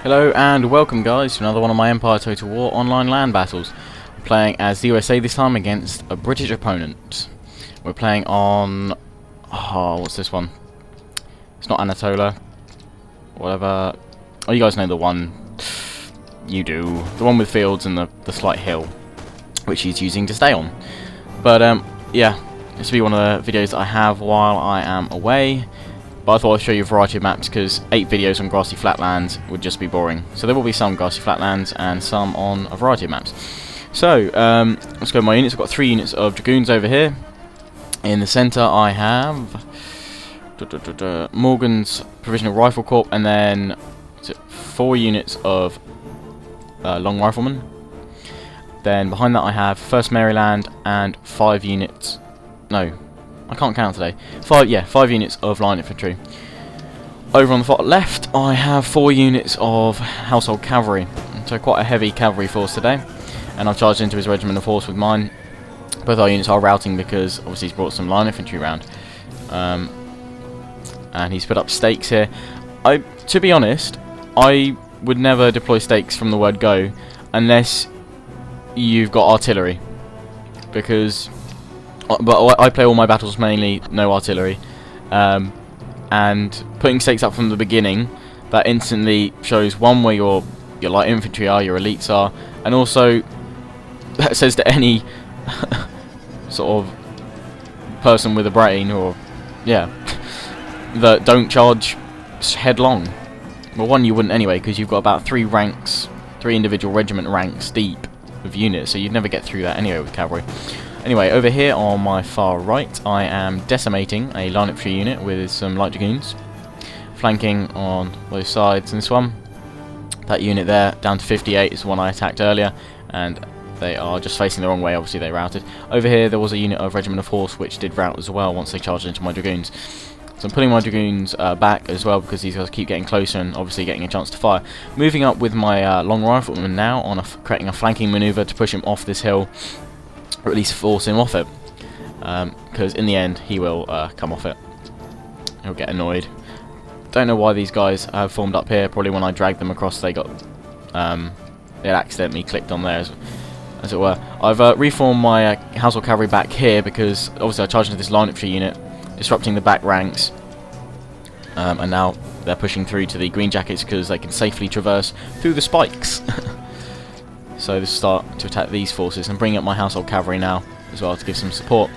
Hello and welcome guys to another one of my Empire Total War online land battles. We're playing as the USA this time against a British opponent. We're playing on... what's this one? It's not Anatolia. Whatever. Oh, you guys know the one. You do. The one with fields and the slight hill, which he's using to stay on. But yeah, this will be one of the videos that I have while I am away. But I thought I'd show you a variety of maps because 8 videos on grassy flatlands would just be boring. So there will be some grassy flatlands and some on a variety of maps. So let's go to my units. I've got 3 units of dragoons over here. In the centre I have Morgan's Provisional Rifle Corps, and then 4 units of Long Riflemen. Then behind that I have 1st Maryland and 5 units. No, I can't count today. 5 units of line infantry. Over on the far left, I have 4 units of household cavalry. So quite a heavy cavalry force today. And I've charged into his regiment of horse with mine. Both our units are routing because obviously he's brought some line infantry round. And he's put up stakes here. To be honest, I would never deploy stakes from the word go unless you've got artillery. But I play all my battles mainly no artillery, and putting stakes up from the beginning, that instantly shows one where your light infantry are, your elites are, and also that says to any sort of person with a brain, or that don't charge headlong. Well, one you wouldn't anyway, because you've got about 3 individual regiment ranks deep of units, so you'd never get through that anyway with cavalry. Anyway, over here on my far right, I am decimating a line infantry unit with some light dragoons, flanking on both sides. And this one, that unit there, down to 58, is the one I attacked earlier, and they are just facing the wrong way. Obviously, they routed. Over here, there was a unit of regiment of horse which did rout as well once they charged into my dragoons. So I'm putting my dragoons back as well because these guys keep getting closer and obviously getting a chance to fire. Moving up with my long rifleman now on creating a flanking manoeuvre to push him off this hill, or at least force him off it, because in the end he will come off it. He'll get annoyed. Don't know why these guys have formed up here. Probably when I dragged them across they got it accidentally clicked on there as it were. I've reformed my household cavalry back here because obviously I charged into this line infantry unit, disrupting the back ranks, and now they're pushing through to the green jackets because they can safely traverse through the spikes. So let's start to attack these forces and bring up my household cavalry now as well to give some support.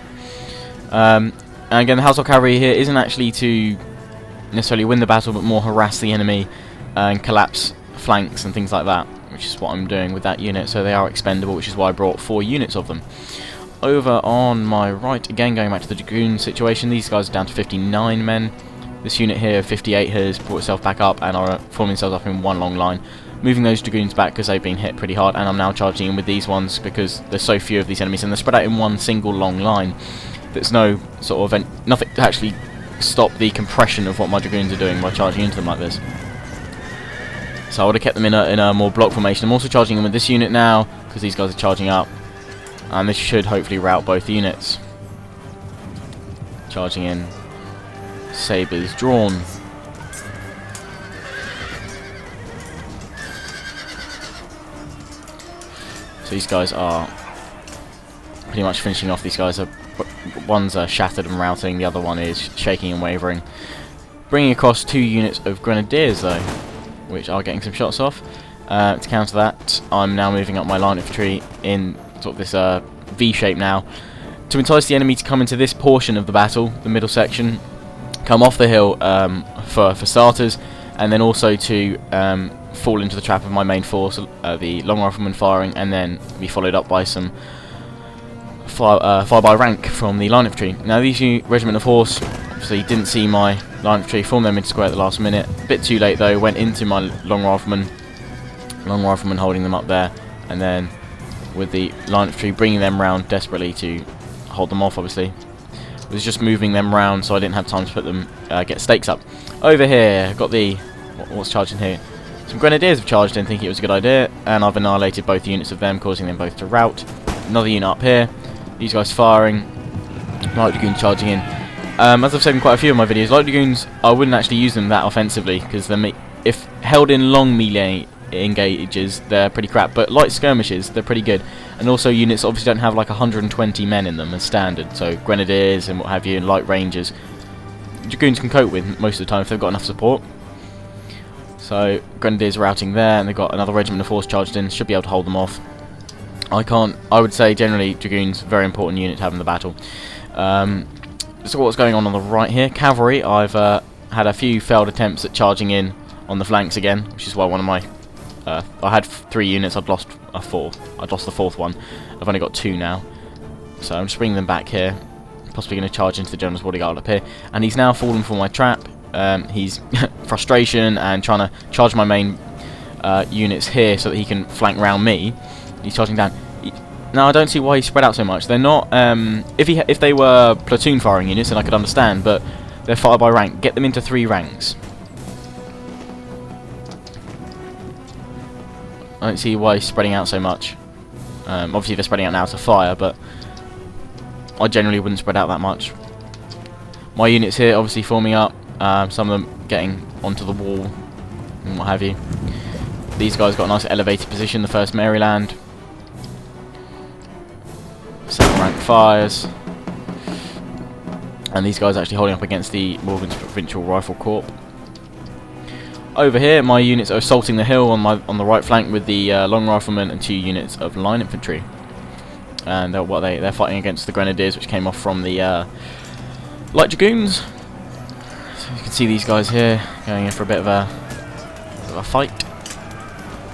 And again, the household cavalry here isn't actually to necessarily win the battle, but more harass the enemy and collapse flanks and things like that, which is what I'm doing with that unit. So they are expendable, which is why I brought 4 units of them. Over on my right, again going back to the dragoon situation, these guys are down to 59 men. This unit here, 58, has brought itself back up and are forming themselves up in one long line. Moving those dragoons back because they've been hit pretty hard, and I'm now charging in with these ones because there's so few of these enemies and they're spread out in one single long line. There's no sort of nothing to actually stop the compression of what my dragoons are doing by charging into them like this. So I would have kept them in a more block formation. I'm also charging in with this unit now because these guys are charging up, and this should hopefully rout both units. Charging in, sabres drawn. These guys are pretty much finishing off. These guys are, one's shattered and routing, the other one is shaking and wavering. Bringing across 2 units of grenadiers though, which are getting some shots off. To counter that, I'm now moving up my line infantry in sort of this V shape now, to entice the enemy to come into this portion of the battle, the middle section, come off the hill for starters, and then also to fall into the trap of my main force, the long riflemen firing, and then be followed up by some fire by rank from the line infantry. Now these regiment of horse obviously didn't see my line infantry, formed them into square at the last minute. A bit too late though, went into my long riflemen holding them up there, and then with the line infantry bringing them round desperately to hold them off. Obviously was just moving them round, so I didn't have time to put them get stakes up. Over here I've got the what's charging here. Some grenadiers have charged in thinking it was a good idea, and I've annihilated both units of them, causing them both to rout. Another unit up here, these guys firing, light dragoons charging in. As I've said in quite a few of my videos, light dragoons, I wouldn't actually use them that offensively because if held in long melee engages, they're pretty crap, but light skirmishes, they're pretty good. And also units obviously don't have like 120 men in them as standard, so grenadiers and what have you, and light rangers, dragoons can cope with most of the time if they've got enough support. So grenadiers routing there, and they've got another regiment of horse charged in, should be able to hold them off. I would say generally dragoons, very important unit to have in the battle. So what's going on the right here, cavalry, I've had a few failed attempts at charging in on the flanks again, which is why one of my I had 3 units, I'd lost a fourth. I'd lost the 4th one. I've only got 2 now. So I'm just bringing them back here. Possibly going to charge into the general's bodyguard up here. And he's now fallen for my trap. He's frustration and trying to charge my main units here so that he can flank round me. He's charging down. Now I don't see why he's spread out so much. They're not. If they were platoon firing units, then I could understand. But they're fired by rank. Get them into 3 ranks. I don't see why he's spreading out so much. Obviously they're spreading out now to fire, but I generally wouldn't spread out that much. My units here obviously forming up, some of them getting onto the wall and what have you. These guys got a nice elevated position, the 1st Maryland. 2nd rank fires. And these guys actually holding up against the Morgan's Provincial Rifle Corps. Over here, my units are assaulting the hill on the right flank with the long riflemen and 2 units of line infantry. And they're fighting against the grenadiers, which came off from the light dragoons. So you can see these guys here going in for a bit of a fight.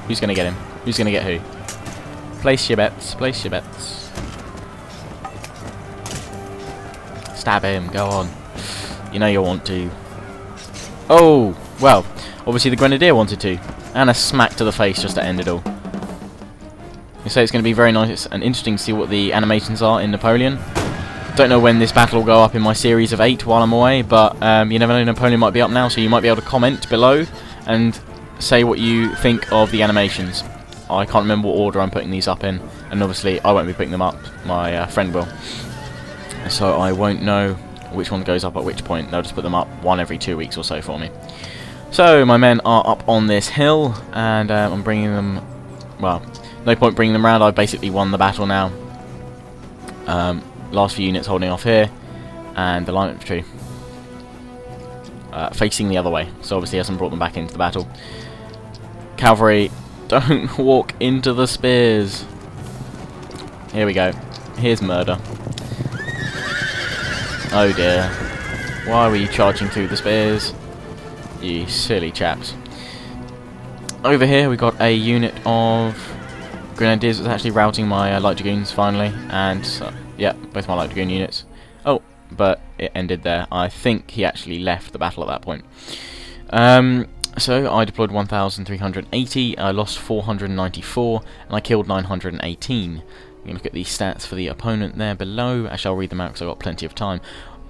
Who's going to get him? Who's going to get who? Place your bets. Place your bets. Stab him. Go on. You know you want to. Oh well. Obviously the grenadier wanted to, and a smack to the face just to end it all. So it's going to be very nice and interesting to see what the animations are in Napoleon. Don't know when this battle will go up in my series of 8 while I'm away, but you never know, Napoleon might be up now, so you might be able to comment below and say what you think of the animations. I can't remember what order I'm putting these up in, and obviously I won't be picking them up, my friend will. So I won't know which one goes up at which point. They'll just put them up one every 2 weeks or so for me. So my men are up on this hill, and I'm bringing them. Well, no point bringing them round. I've basically won the battle now. Last few units holding off here, and the line infantry facing the other way. So obviously, hasn't brought them back into the battle. Cavalry, don't walk into the spears. Here we go. Here's murder. Oh dear. Why were you charging through the spears? You silly chaps. Over here we got a unit of grenadiers that's actually routing my light dragoons finally, and yeah, both my light dragoon units. Oh, but it ended there. I think he actually left the battle at that point. So I deployed 1,380, I lost 494, and I killed 918. You can look at the stats for the opponent there below. Actually, I'll read them out because I've got plenty of time.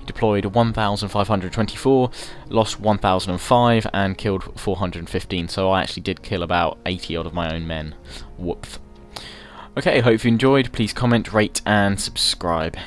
Deployed 1,524, lost 1,005, and killed 415. So I actually did kill about 80 odd of my own men. Whoop. Okay, hope you enjoyed. Please comment, rate, and subscribe.